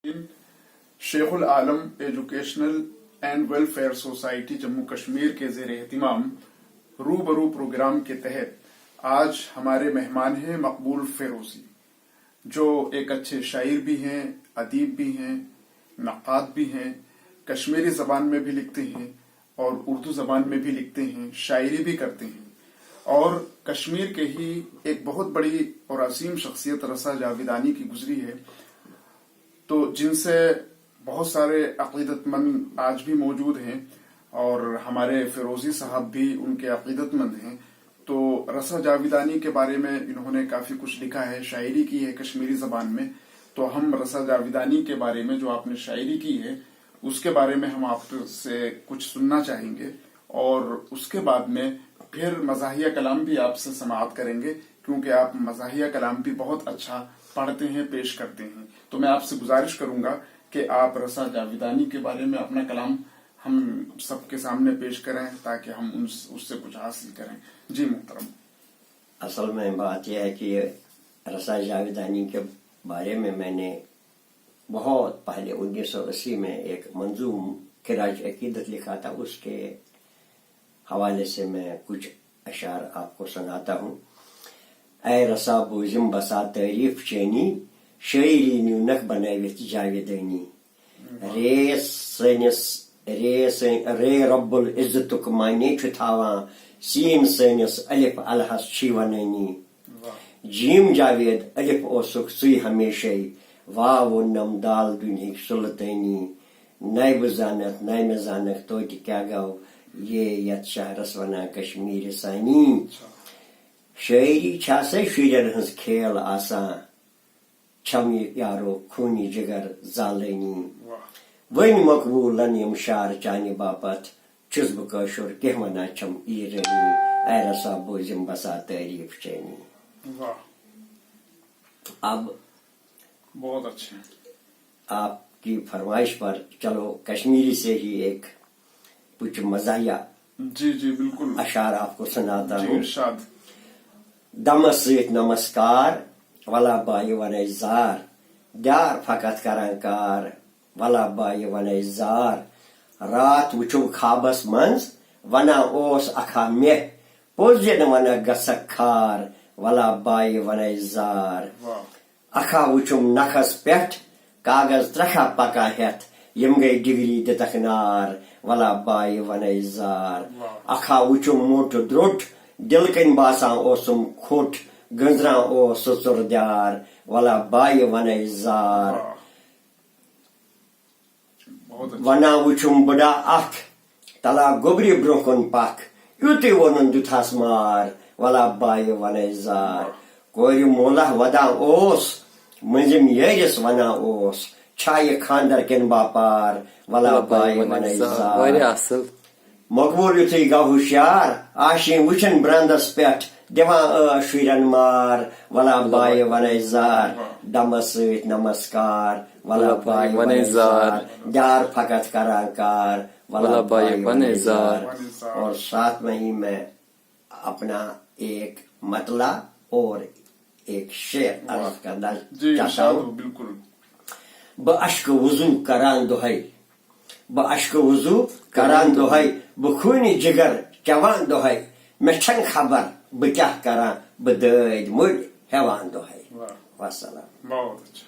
Sheikh ul Alam educational and welfare society Jammu Kashmir के ज़ेर एहतिमाम रूबरू प्रोग्राम के तहत आज हमारे मेहमान हैं मकबूल फेरोजी, जो एक अच्छे शायर भी हैं, अदीब भी हैं, नक़ाद भी हैं, कश्मीरी जबान में भी लिखते हैं और उर्दू जबान में भी लिखते हैं, शायरी भी करते हैं और कश्मीर के ही एक बहुत बड़ी और असीम शख्सियत रसा जावेदानी की गुजरी है, तो जिनसे बहुत सारे अकीदतमंद आज भी मौजूद हैं और हमारे फिरोजी साहब भी उनके अकीदतमंद हैं। तो रसा जावेदानी के बारे में इन्होंने काफी कुछ लिखा है, शायरी की है कश्मीरी जबान में। तो हम रसा जावेदानी के बारे में, जो आपने शायरी की है, उसके बारे में हम आपसे कुछ सुनना चाहेंगे और उसके बाद में फिर मज़ाहिया कलाम भी आपसे समाअत करेंगे, क्योंकि आप मज़ाहिया कलाम भी बहुत अच्छा पढ़ते हैं, पेश करते हैं। तो मैं आपसे गुजारिश करूंगा कि आप रसा जावेदानी के बारे में अपना कलाम हम सबके सामने पेश करें ताकि हम उससे कुछ हासिल करें। जी मुहतरम। असल में बात यह है कि रसा जावेदानी के बारे में मैंने बहुत पहले 1980 में एक मंजूम खिराज अकीदत लिखा था, उसके हवाले से मैं कुछ अशार आपको सुनाता हूँ। ऐ रसा बोजिम बसा तारीफ चैनी, शायरी न्यूनक बनावित जावेदानी, रे रब्बुल इज्जतुक माने छु थावां, सीन सनिस अलिफ अलहस छी वनानी, जीम जावेद अलिफ ओसुक सुई हमेशा, वाव नम दाल दुनिक सुल्तानी, नाइब जानत नाइम जानक तो क्या गाओ ये यत शहरस वना कश्मीर सानी। शायरी छासे शुरन हंस खेल आसान, छम यारो खूनी जिगर जालनी, वन मकबूलन यम शार चानी बापत, छुस बह कशुर कह वना छम ईरनी, ऐ रसा बोजिम बसा तारीफ चैनी। अब बहुत अच्छे, आपकी फरमाइश पर चलो कश्मीरी से ही एक कुछ मज़ाहिया जी जी बिल्कुल अशार आपको सुनाता हूँ। इरशाद। दमस सत नमस्कार वला बाय वन जार, द्यार फकत करान कार वला बाय वन जार, रात वुचुम खाबस मंज वना ओस अखा मेह, पोजन वना गसक खार वला बाय वन जार, अखा वुचुम नखस पेट कागज त्रखा पका हेत, यम गई डिग्री दितक नार वला बाय वन जार, अखा वुचुम मोट द्रोट दिल कन बासा ओसुम खोट, गंजरा ओ सुसुर द्यार वला बाय वन जार, वना वुचुम बड़ा अख तला गोबरी ब्रोकन पख, युति वनन दुथास मार वला बाय वन जार, कोरि मोला वदा ओस मंजिम येरिस वना ओस, छाय खानदर केन बापार वला बाय वन जार। मकबूल युति गा हुशियार, आशी वुचन ब्रंदस पेट दिवा शुरन मार वला बाय वन जार, दमस सत नमस्कार वला बाय वन जार, द्यार फकत कराकार वला बाय वन जार। और साथ में ही मैं अपना एक मतला और एक शेर अर्ज करना चाहता हूँ। बिल्कुल। बअश्क वुजू करान दुहाई, बअश्क वुजू करान दुहाई, बखूनी जिगर चवान दुहाई, मैं छन खबर बह क्या करा बह दद मुड़ हेवान दुहाई। वसलाम। बहुत अच्छा।